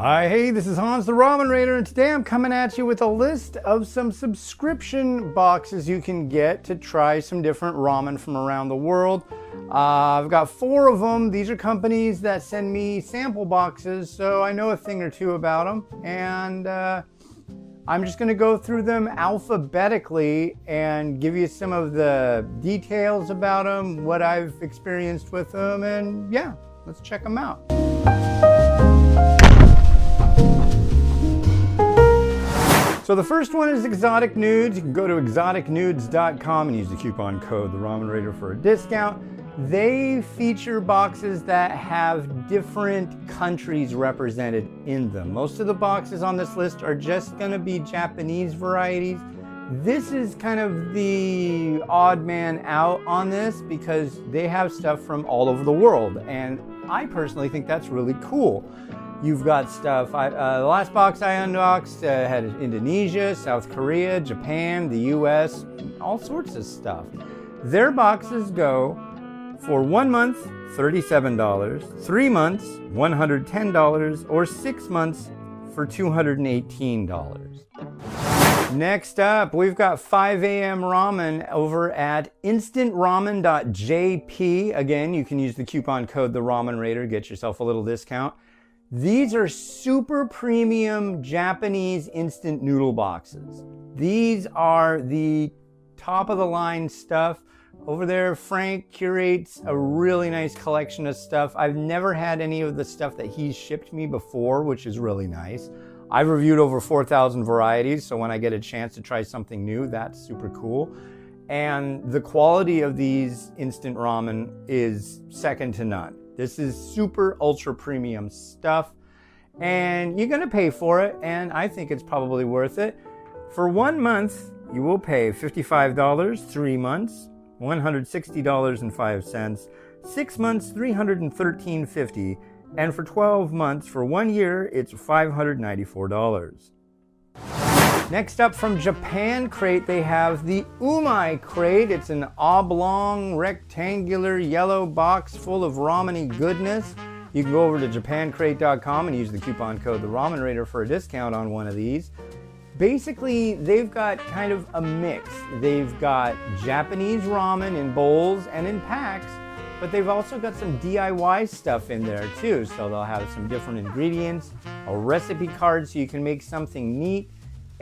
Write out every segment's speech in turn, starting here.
Hi, hey, this is Hans the Ramen Raider, and today I'm coming at you with a list of some subscription boxes you can get to try some different ramen from around the world. I've got 4 of them. These are companies that send me sample boxes, so I know a thing or two about them. And I'm just going to go through them alphabetically and give you some of the details about them, what I've experienced with them, and yeah, let's check them out. So the first one is Exotic Nudes. You can go to exoticnudes.com and use the coupon code The Ramen Raider for a discount. They feature boxes that have different countries represented in them. Most of the boxes on this list are just going to be Japanese varieties. This is kind of the odd man out on this because they have stuff from all over the world, and I personally think that's really cool. You've got stuff, the last box I unboxed had Indonesia, South Korea, Japan, the US, all sorts of stuff. Their boxes go for 1 month, $37, 3 months, $110, or 6 months for $218. Next up, we've got 5 a.m. ramen over at instantramen.jp. Again, you can use the coupon code The Ramen Raider, get yourself a little discount. These are super premium Japanese instant noodle boxes. These are the top of the line stuff. Over there, Frank curates a really nice collection of stuff. I've never had any of the stuff that he's shipped me before, which is really nice. I've reviewed over 4,000 varieties, so when I get a chance to try something new, that's super cool. And the quality of these instant ramen is second to none. This is super ultra premium stuff, and you're gonna pay for it, and I think it's probably worth it. For 1 month, you will pay $55, 3 months, $160.05, 6 months, $313.50, and for 12 months, for 1 year, it's $594. Next up, from Japan Crate, they have the Umai Crate. It's an oblong, rectangular, yellow box full of ramen-y goodness. You can go over to japancrate.com and use the coupon code The Ramen Raider for a discount on one of these. Basically, they've got kind of a mix. They've got Japanese ramen in bowls and in packs, but they've also got some DIY stuff in there too. So they'll have some different ingredients, a recipe card so you can make something neat.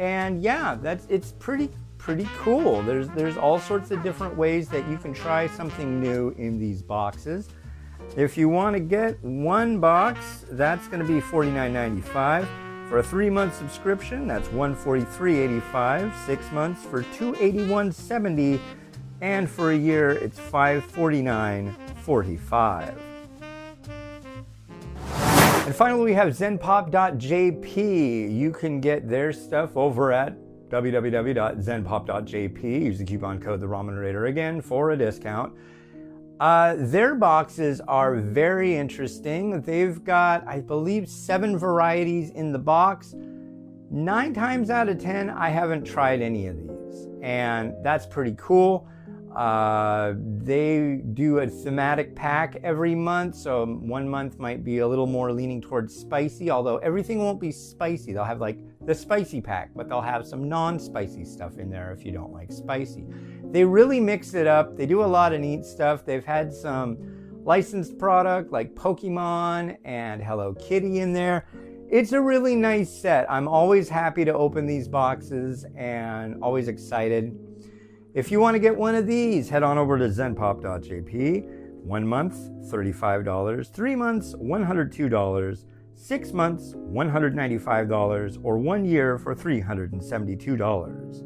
And yeah, it's pretty cool. There's all sorts of different ways that you can try something new in these boxes. If you want to get 1 box, that's going to be $49.95. For a 3-month subscription, that's $143.85. 6 months for $281.70, and for a year, it's $549.45. And finally, we have zenpop.jp. You can get their stuff over at www.zenpop.jp. Use the coupon code The Ramen Raider again for a discount. Their boxes are very interesting. They've got, I believe, 7 varieties in the box. 9 times out of 10, I haven't tried any of these, and that's pretty cool. They do a thematic pack every month, so 1 month might be a little more leaning towards spicy, although everything won't be spicy. They'll have like the spicy pack, but they'll have some non-spicy stuff in there if you don't like spicy. They really mix it up. They do a lot of neat stuff. They've had some licensed product like Pokemon and Hello Kitty in there. It's a really nice set. I'm always happy to open these boxes and always excited. If you want to get one of these, head on over to zenpop.jp. 1 month, $35, 3 months, $102, 6 months, $195, or 1 year for $372.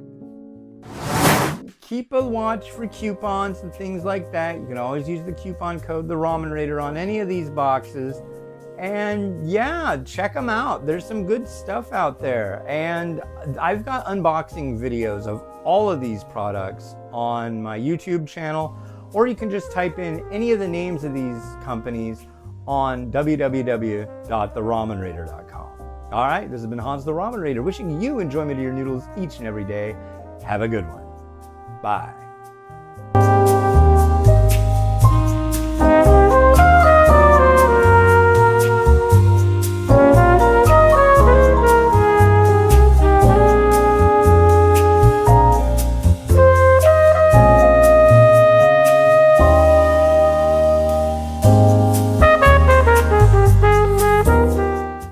Keep a watch for coupons and things like that. You can always use the coupon code The Ramen Raider on any of these boxes. And yeah, check them out. There's some good stuff out there. And I've got unboxing videos of all of these products on my YouTube channel, or you can just type in any of the names of these companies on www.theramenraider.com. All right, this has been Hans the Ramen Raider, wishing you enjoyment of your noodles each and every day. Have a good one. Bye.